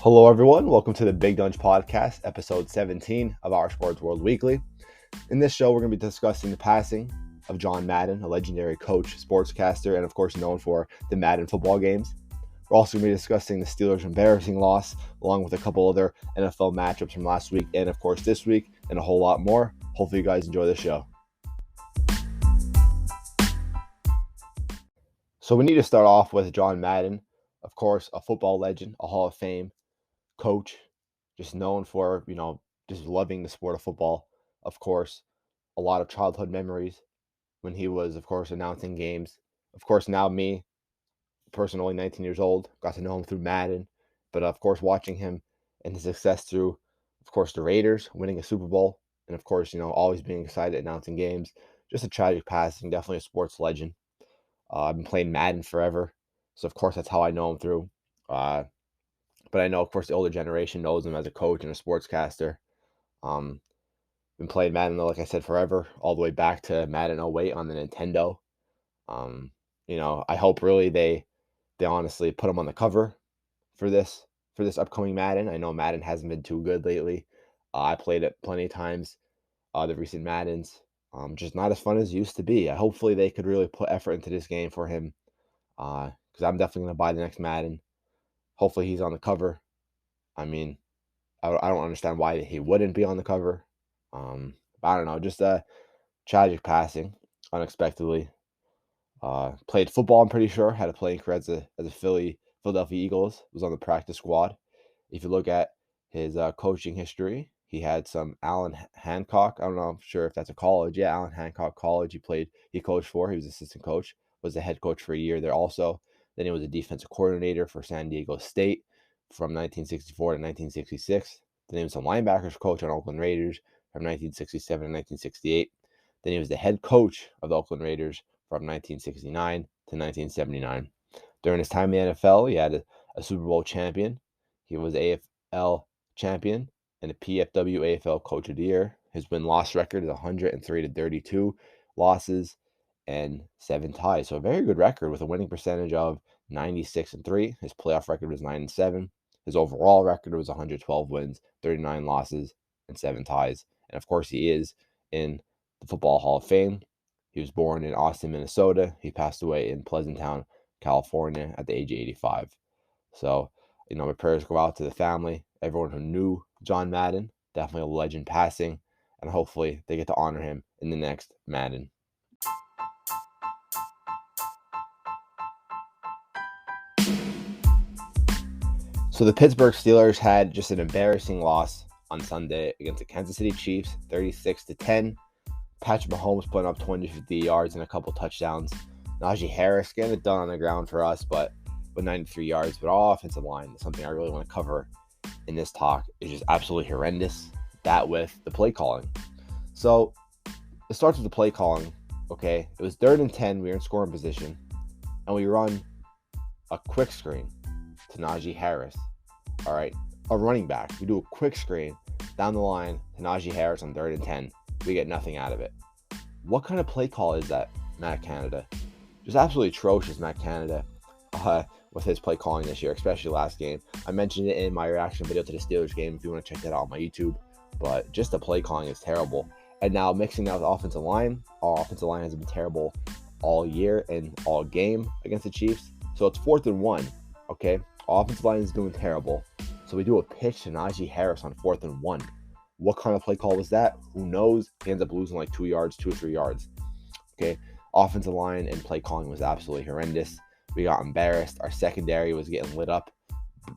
Hello, everyone. Welcome to the Big Donch Podcast, episode 17 of our Sports World Weekly. In this show, we're going to be discussing the passing of John Madden, a legendary coach, sportscaster, and of course known for the Madden football games. We're also going to be discussing the Steelers' embarrassing loss, along with a couple other NFL matchups from last week and of course this week, and a whole lot more. Hopefully you guys enjoy the show. So we need to start off with John Madden, of course, a football legend, a Hall of Fame coach, just known for, just loving the sport of football. Of course, a lot of childhood memories when he was, of course, announcing games. Of course, now me, person only 19 years old, got to know him through Madden. But of course, watching him and his success through, of course, the Raiders, winning a Super Bowl, and of course, always being excited announcing games. Just a tragic passing, definitely a sports legend. I've been playing Madden forever, so of course, that's how I know him through. But I know, of course, the older generation knows him as a coach and a sportscaster. Been playing Madden, like I said, forever, all the way back to Madden 08 on the Nintendo. I hope really they honestly put him on the cover for this upcoming Madden. I know Madden hasn't been too good lately. I played it plenty of times, the recent Maddens. Just not as fun as it used to be. Hopefully they could really put effort into this game for him, because I'm definitely going to buy the next Madden. Hopefully he's on the cover. I mean, I don't understand why he wouldn't be on the cover. But I don't know, just a tragic passing, unexpectedly. Played football, I'm pretty sure. Had a playing career as a Philadelphia Eagles. Was on the practice squad. If you look at his coaching history, he had some Allen Hancock. I don't know, I'm sure if that's a college. Yeah, Allen Hancock College. He coached for. He was assistant coach. Was the head coach for a year there also. Then he was a defensive coordinator for San Diego State from 1964 to 1966. Then he was a linebackers coach on Oakland Raiders from 1967 to 1968. Then he was the head coach of the Oakland Raiders from 1969 to 1979. During his time in the NFL, he had a Super Bowl champion. He was AFL champion and a PFW AFL Coach of the Year. His win-loss record is 103 to 32 losses and 7 ties. So a very good record with a winning percentage of 96-3. His playoff record was 9-7. His overall record was 112 wins, 39 losses, and 7 ties. And of course, he is in the Football Hall of Fame. He was born in Austin, Minnesota. He passed away in Pleasant Town, California at the age of 85. So, my prayers go out to the family, everyone who knew John Madden. Definitely a legend passing. And hopefully they get to honor him in the next Madden. So the Pittsburgh Steelers had just an embarrassing loss on Sunday against the Kansas City Chiefs, 36-10. Patrick Mahomes putting up 250 yards and a couple touchdowns. Najee Harris getting it done on the ground for us, but with 93 yards. But our offensive line is something I really want to cover in this talk. It's just absolutely horrendous. That with the play calling. So it starts with the play calling. Okay, it was 3rd and 10. We were in scoring position, and we run a quick screen to Najee Harris. All right, a running back. We do a quick screen down the line to Najee Harris on 3rd and 10. We get nothing out of it. What kind of play call is that, Matt Canada? Just absolutely atrocious, Matt Canada, with his play calling this year, especially last game. I mentioned it in my reaction video to the Steelers game if you want to check that out on my YouTube. But just the play calling is terrible. And now mixing that with the offensive line, our offensive line has been terrible all year and all game against the Chiefs. So it's 4th and 1, okay? Our offensive line is doing terrible. So we do a pitch to Najee Harris on 4th and 1. What kind of play call was that? Who knows? He ends up losing like 2 or 3 yards. Okay. Offensive line and play calling was absolutely horrendous. We got embarrassed. Our secondary was getting lit up.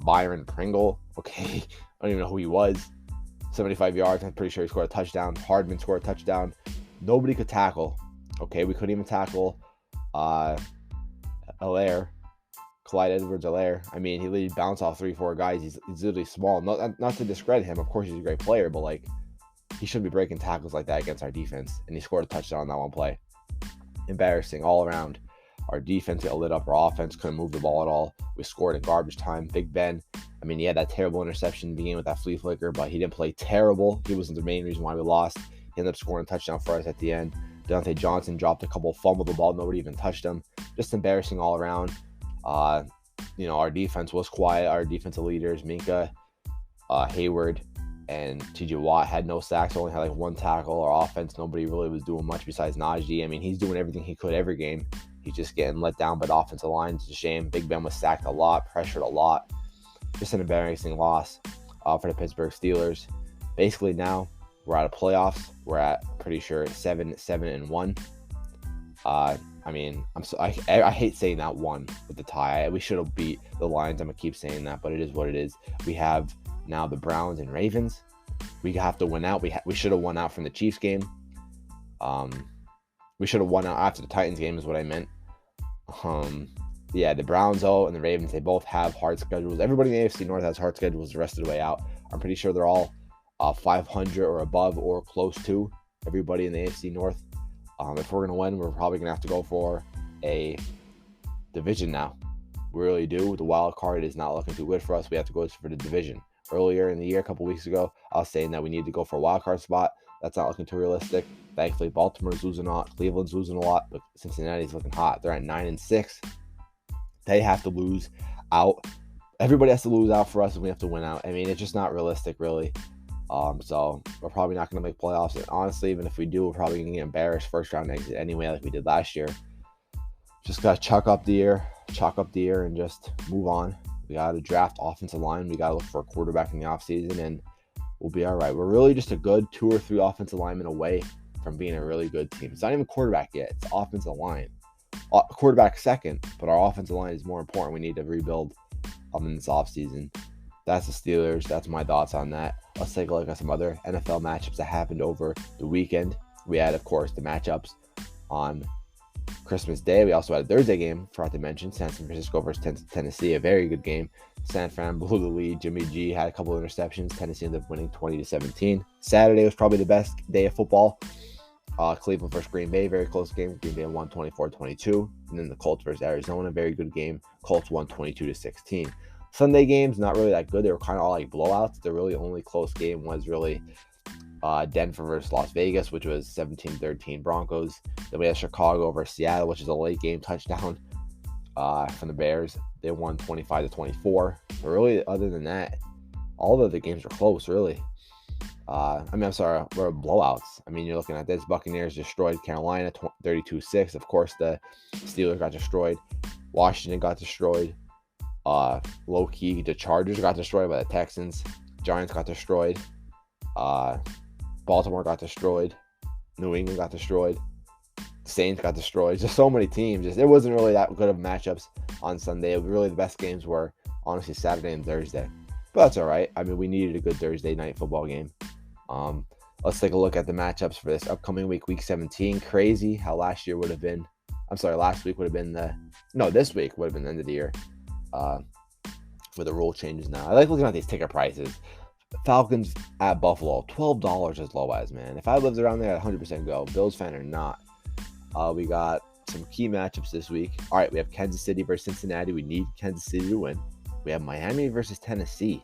Byron Pringle. Okay. I don't even know who he was. 75 yards. I'm pretty sure he scored a touchdown. Hardman scored a touchdown. Nobody could tackle. Okay. We couldn't even tackle Clyde Edwards-Helaire. I mean, he literally bounced off 3-4 guys. He's literally small. Not to discredit him. Of course, he's a great player, but he shouldn't be breaking tackles like that against our defense. And he scored a touchdown on that one play. Embarrassing all around. Our defense got lit up. Our offense couldn't move the ball at all. We scored in garbage time. Big Ben. I mean, he had that terrible interception beginning with that flea flicker, but he didn't play terrible. He wasn't the main reason why we lost. He ended up scoring a touchdown for us at the end. Deontay Johnson dropped a couple, fumbled the ball. Nobody even touched him. Just embarrassing all around. our defense was quiet. Our defensive leaders, Minka, Hayward, and TJ Watt had no sacks, only had like one tackle. Our offense, nobody really was doing much besides Najee. I mean, he's doing everything he could every game. He's just getting let down by the offensive line. It's a shame. Big Ben was sacked a lot, pressured a lot. Just an embarrassing loss for the Pittsburgh Steelers. Basically now we're out of playoffs. We're at, pretty sure, 7-1. I mean, I hate saying that one with the tie. We should have beat the Lions. I'm going to keep saying that, but it is what it is. We have now the Browns and Ravens. We have to win out. We should have won out from the Chiefs game. We should have won out after the Titans game is what I meant. The Browns, and the Ravens, they both have hard schedules. Everybody in the AFC North has hard schedules the rest of the way out. I'm pretty sure they're all 500 or above or close to everybody in the AFC North. If we're going to win, we're probably going to have to go for a division now. We really do. The wild card is not looking too good for us. We have to go for the division. Earlier in the year, a couple weeks ago, I was saying that we need to go for a wild card spot. That's not looking too realistic. Thankfully, Baltimore's losing a lot. Cleveland's losing a lot, but Cincinnati's looking hot. They're at 9-6. They have to lose out. Everybody has to lose out for us, and we have to win out. I mean, it's just not realistic, really. So we're probably not going to make playoffs. And honestly, even if we do, we're probably going to get embarrassed first round exit anyway, like we did last year. Just got to chalk up the year, and just move on. We got to draft offensive line. We got to look for a quarterback in the offseason, and we'll be all right. We're really just a good 2 or 3 offensive linemen away from being a really good team. It's not even quarterback yet. It's offensive line. Quarterback second, but our offensive line is more important. We need to rebuild in this offseason. That's the Steelers. That's my thoughts on that. Let's take a look at some other NFL matchups that happened over the weekend. We had, of course, the matchups on Christmas Day. We also had a Thursday game, forgot to mention, San Francisco versus Tennessee, a very good game. San Fran blew the lead. Jimmy G had a couple of interceptions. Tennessee ended up winning 20-17. Saturday was probably the best day of football. Cleveland versus Green Bay, very close game. Green Bay won 24-22. And then the Colts versus Arizona, very good game. Colts won 22-16. Sunday games, not really that good. They were kind of all like blowouts. The really only close game was really Denver versus Las Vegas, which was 17-13 Broncos. Then we had Chicago versus Seattle, which is a late game touchdown from the Bears. They won 25-24. But really, other than that, all of the games were close, really. Were blowouts. I mean, you're looking at this. Buccaneers destroyed Carolina 32-6. Of course, the Steelers got destroyed. Washington got destroyed. Low-key, the Chargers got destroyed by the Texans. Giants got destroyed. Baltimore got destroyed. New England got destroyed. Saints got destroyed. Just so many teams. It wasn't really that good of matchups on Sunday. Really, the best games were, honestly, Saturday and Thursday. But that's all right. I mean, we needed a good Thursday night football game. Let's take a look at the matchups for this upcoming week, Week 17. Crazy how last week would have been this week would have been the end of the year with the rule changes now. I like looking at these ticket prices. Falcons at Buffalo, $12 as low as, man. If I lived around there, I'd 100% go. Bills fan or not. We got some key matchups this week. All right, we have Kansas City versus Cincinnati. We need Kansas City to win. We have Miami versus Tennessee.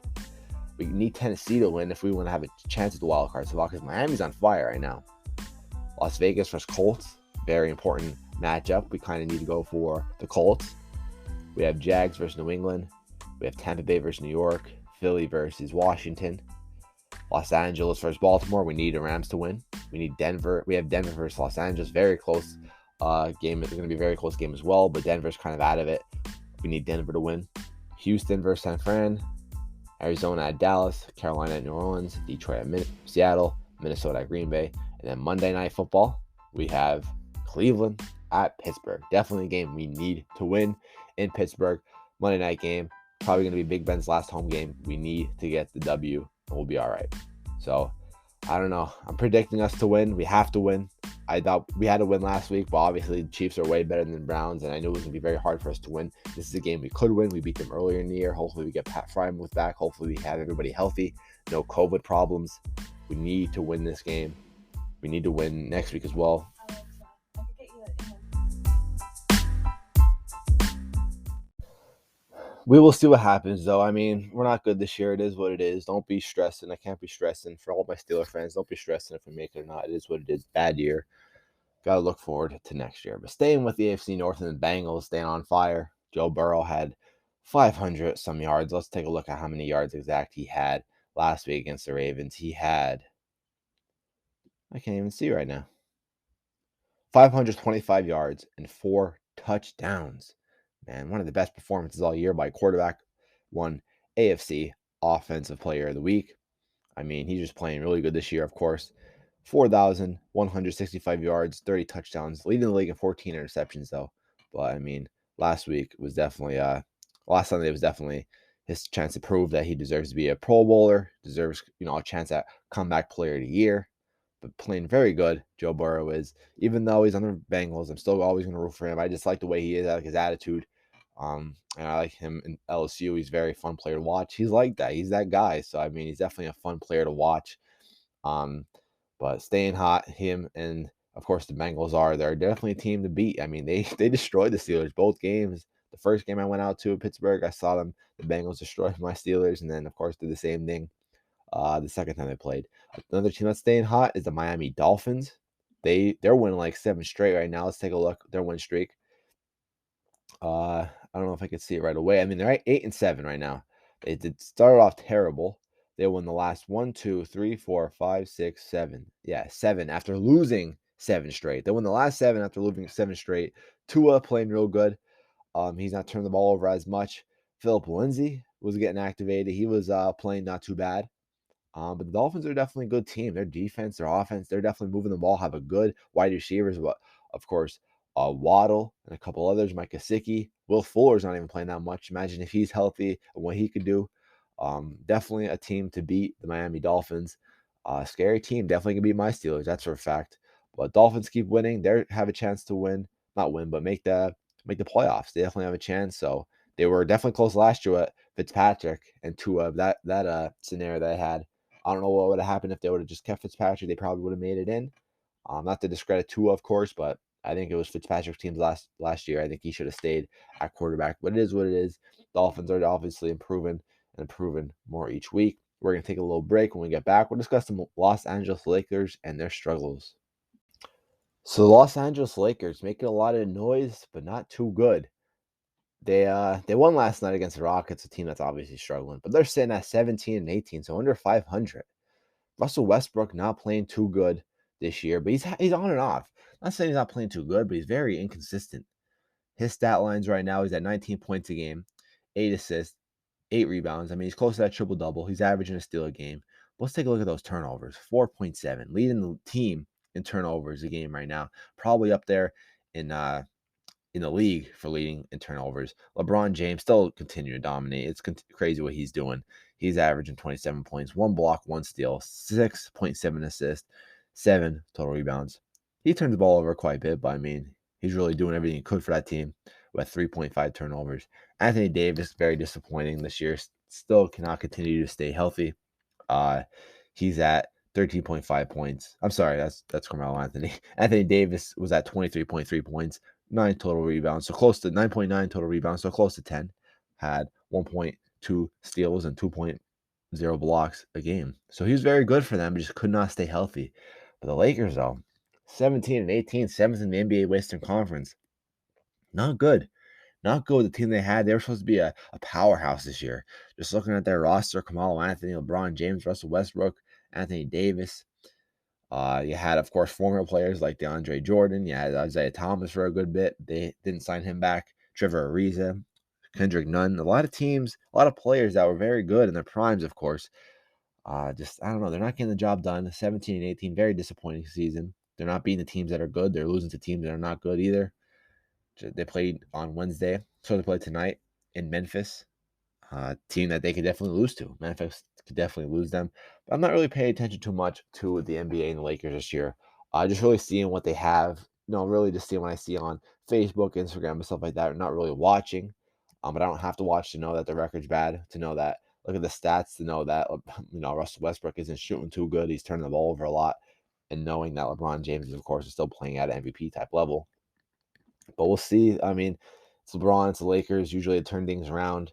We need Tennessee to win if we want to have a chance at the wild card spot, because Miami's on fire right now. Las Vegas versus Colts, very important matchup. We kind of need to go for the Colts. We have Jags versus New England. We have Tampa Bay versus New York. Philly versus Washington. Los Angeles versus Baltimore. We need the Rams to win. We need Denver. We have Denver versus Los Angeles. Very close game. It's going to be a very close game as well, but Denver's kind of out of it. We need Denver to win. Houston versus San Fran. Arizona at Dallas. Carolina at New Orleans. Detroit at Seattle. Minnesota at Green Bay. And then Monday Night Football, we have Cleveland at Pittsburgh. Definitely a game we need to win in Pittsburgh. Monday night game. Probably going to be Big Ben's last home game. We need to get the W, and we'll be all right. So, I don't know. I'm predicting us to win. We have to win. I thought we had to win last week, but obviously the Chiefs are way better than the Browns, and I knew it was going to be very hard for us to win. This is a game we could win. We beat them earlier in the year. Hopefully we get Pat Frymouth back. Hopefully we have everybody healthy. No COVID problems. We need to win this game. We need to win next week as well. We will see what happens, though. I mean, we're not good this year. It is what it is. Don't be stressing. I can't be stressing. For all my Steeler fans, don't be stressing if we make it or not. It is what it is. Bad year. Got to look forward to next year. But staying with the AFC North and the Bengals, staying on fire. Joe Burrow had 500 some yards. Let's take a look at how many yards exact he had last week against the Ravens. He had, I can't even see right now, 525 yards and 4 touchdowns. Man, one of the best performances all year by quarterback. Won AFC Offensive Player of the Week. I mean, he's just playing really good this year, of course. 4,165 yards, 30 touchdowns, leading the league in 14 interceptions, though. But I mean, last week was definitely, last Sunday was definitely his chance to prove that he deserves to be a Pro Bowler, deserves, a chance at Comeback Player of the Year. But playing very good, Joe Burrow is. Even though he's on the Bengals, I'm still always going to root for him. I just like the way he is, I like his attitude. And I like him in LSU. He's a very fun player to watch. He's like that. He's that guy. So I mean, he's definitely a fun player to watch. But staying hot, him and of course the Bengals they're definitely a team to beat. I mean, they destroyed the Steelers both games. The first game I went out to Pittsburgh, I saw them. The Bengals destroyed my Steelers, and then of course did the same thing the second time they played. Another team that's staying hot is the Miami Dolphins. They're winning like 7 straight right now. Let's take a look. Their win streak. I don't know if I can see it right away. I mean, they're at 8-7 right now. It did start off terrible. They won the last 1, 2, 3, 4, 5, 6, 7. Yeah, 7 after losing 7 straight. They won the last 7 after losing 7 straight. Tua playing real good. He's not turning the ball over as much. Philip Lindsay was getting activated. He was playing not too bad. But the Dolphins are definitely a good team. Their defense, their offense, they're definitely moving the ball, have a good wide receivers. But of course, Waddle and a couple others, Mike Gesicki. Will Fuller's not even playing that much. Imagine if he's healthy and what he could do. Definitely a team to beat, the Miami Dolphins. Scary team. Definitely can beat my Steelers. That's for a fact. But Dolphins keep winning. They have a chance to win, not win, but make the playoffs. They definitely have a chance. So they were definitely close last year at Fitzpatrick and Tua. That scenario that I had. I don't know what would have happened if they would have just kept Fitzpatrick. They probably would have made it in. Not to discredit Tua, of course, but I think it was Fitzpatrick's team last year. I think he should have stayed at quarterback. But it is what it is. Dolphins are obviously improving more each week. We're going to take a little break. When we get back, we'll discuss the Los Angeles Lakers and their struggles. So the Los Angeles Lakers making a lot of noise, but not too good. They won last night against the Rockets, a team that's obviously struggling, but they're sitting at 17-18, so under 500. Russell Westbrook not playing too good this year, but he's on and off. Not saying he's not playing too good, but he's very inconsistent. His stat lines right now, he's at 19 points a game, 8 assists, 8 rebounds. I mean, he's close to that triple-double. He's averaging a steal a game. Let's take a look at those turnovers. 4.7, leading the team in turnovers a game right now. Probably up there in the league for leading in turnovers. LeBron James still continuing to dominate. It's crazy what he's doing. He's averaging 27 points, 1 block, 1 steal, 6.7 assists, 7 total rebounds. He turns the ball over quite a bit, but I mean, he's really doing everything he could for that team with 3.5 turnovers. Anthony Davis, very disappointing this year. Still cannot continue to stay healthy. He's at 13.5 points. I'm sorry, that's Carmelo Anthony. Anthony Davis was at 23.3 points, 9 total rebounds, so close to 9.9 total rebounds, so close to 10. Had 1.2 steals and 2.0 blocks a game. So he was very good for them, just could not stay healthy. But the Lakers, though, 17-18, 7th in the NBA Western Conference. Not good. Not good with the team they had. They were supposed to be a powerhouse this year. Just looking at their roster, Carmelo Anthony, LeBron James, Russell Westbrook, Anthony Davis. You had, of course, former players like DeAndre Jordan. You had Isaiah Thomas for a good bit. They didn't sign him back. Trevor Ariza, Kendrick Nunn. A lot of teams, a lot of players that were very good in their primes, of course. I don't know. They're not getting the job done. 17-18, very disappointing season. They're not beating the teams that are good. They're losing to teams that are not good either. They played on Wednesday, so they play tonight in Memphis. Team that they could definitely lose to. Memphis could definitely lose them. But I'm not really paying attention too much to the NBA and the Lakers this year. Just really seeing what they have. Really just seeing what I see on Facebook, Instagram, and stuff like that. I'm not really watching. But I don't have to watch to know that the record's bad, to know that, look at the stats, to know that, Russell Westbrook isn't shooting too good. He's turning the ball over a lot. And knowing that LeBron James, of course, is still playing at an MVP type level. But we'll see. I mean, it's LeBron, it's the Lakers. Usually they turn things around.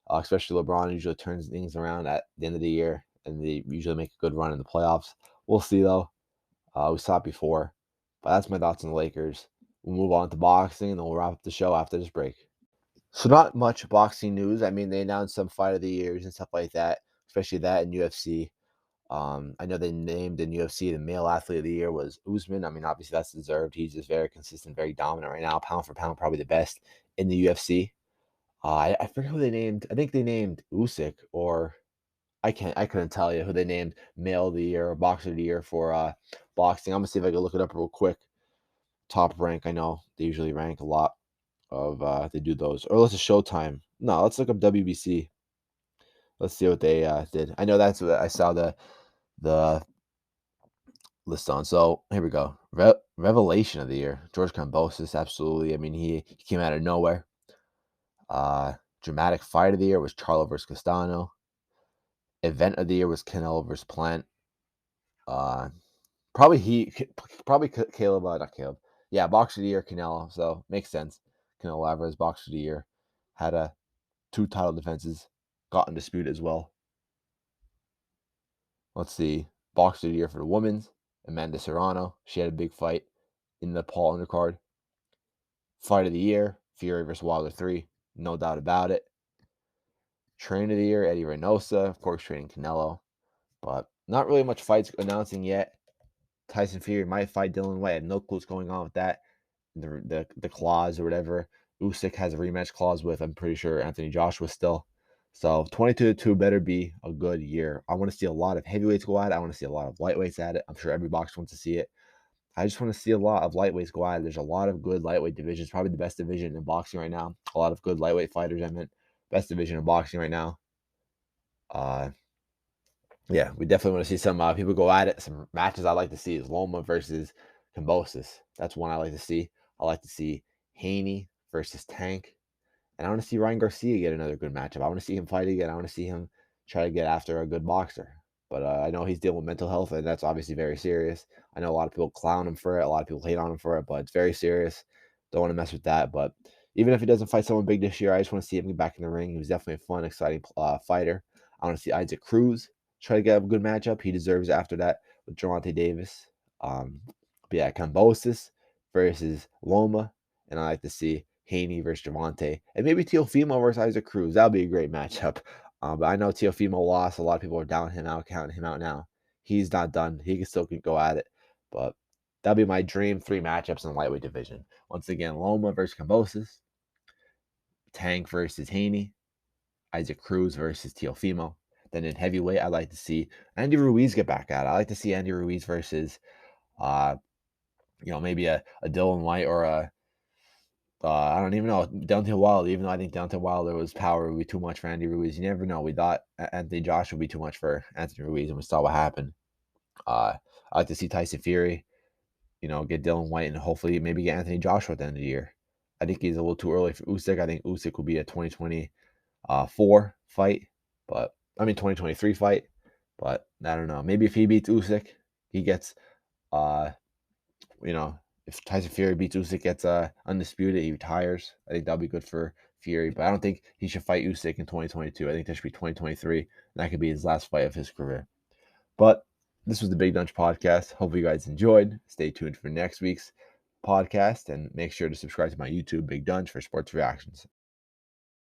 Especially LeBron usually turns things around at the end of the year, and they usually make a good run in the playoffs. We'll see, though. We saw it before. But that's my thoughts on the Lakers. We'll move on to boxing, and then we'll wrap up the show after this break. So not much boxing news. I mean, they announced some fight of the years and stuff like that, especially that in UFC. I know they named in UFC the male athlete of the year was Usman. I mean, obviously that's deserved. He's just very consistent, very dominant right now, pound for pound, probably the best in the UFC. I forget who they named. I think they named Usyk, or I couldn't tell you who they named male of the year or boxer of the year for boxing. I'm gonna see if I can look it up real quick. Top rank. I know they usually rank a lot of they do those. Or let's just Showtime. No, let's look up WBC. Let's see what they did. I know that's what I saw the list on. So here we go. Revelation of the year, George Kambosos. Absolutely. I mean, he came out of nowhere. Uh, Dramatic fight of the year was Charlo versus Castano. Event of the year was Canelo versus Plant. Uh, probably Caleb, not Caleb. Yeah, boxer of the year, Canelo. So makes sense. Canelo Alvarez, boxer of the year, had two title defenses, got in dispute as well. Let's see, boxer of the year for the women's, Amanda Serrano. She had a big fight in the Paul undercard. Fight of the year, Fury versus Wilder 3, no doubt about it. Train of the year, Eddie Reynosa, of course, training Canelo, but not really much fights announcing yet. Tyson Fury might fight Dylan White. I have no clue what's going on with that. The clause or whatever. Usyk has a rematch clause with, I'm pretty sure, Anthony Joshua still. So 22-2 better be a good year. I want to see a lot of heavyweights go at it. I want to see a lot of lightweights at it. I'm sure every boxer wants to see it. I just want to see a lot of lightweights go at it. There's a lot of good lightweight divisions. Probably the best division in boxing right now. A lot of good lightweight fighters. I meant best division in boxing right now. Uh, yeah, we definitely want to see some people go at it. Some matches I like to see is Loma versus Kambosos. That's one I like to see. I like to see Haney versus Tank. And I want to see Ryan Garcia get another good matchup. I want to see him fight again. I want to see him try to get after a good boxer. But I know he's dealing with mental health, and that's obviously very serious. I know a lot of people clown him for it. A lot of people hate on him for it, but it's very serious. Don't want to mess with that. But even if he doesn't fight someone big this year, I just want to see him get back in the ring. He was definitely a fun, exciting fighter. I want to see Isaac Cruz try to get a good matchup. He deserves it after that with Gervonta Davis. But yeah, Kambosos versus Loma. And I like to see Haney versus Gervonta. And maybe Teofimo versus Isaac Cruz. That would be a great matchup. But I know Teofimo lost. A lot of people are down him out, counting him out now. He's not done. He can still go at it. But that'll be my dream 3 matchups in the lightweight division. Once again, Loma versus Kambosos, Tank versus Haney, Isaac Cruz versus Teofimo. Then in heavyweight, I'd like to see Andy Ruiz get back at it. I like to see Andy Ruiz versus, maybe a Dylan White or a I don't even know. Deontay Wilder, even though I think Deontay Wilder was power would be too much for Andy Ruiz. You never know. We thought Anthony Joshua would be too much for Anthony Ruiz, and we saw what happened. I like to see Tyson Fury, get Dylan White and hopefully maybe get Anthony Joshua at the end of the year. I think he's a little too early for Usyk. I think Usyk will be a 2024 fight, but 2023 fight. But I don't know. Maybe if he beats Usyk, he gets you know, if Tyson Fury beats Usyk, gets undisputed, he retires. I think that'll be good for Fury, but I don't think he should fight Usyk in 2022. I think that should be 2023, and that could be his last fight of his career. But this was the Big Donch Podcast. Hope you guys enjoyed. Stay tuned for next week's podcast, and make sure to subscribe to my YouTube, Big Donch, for sports reactions.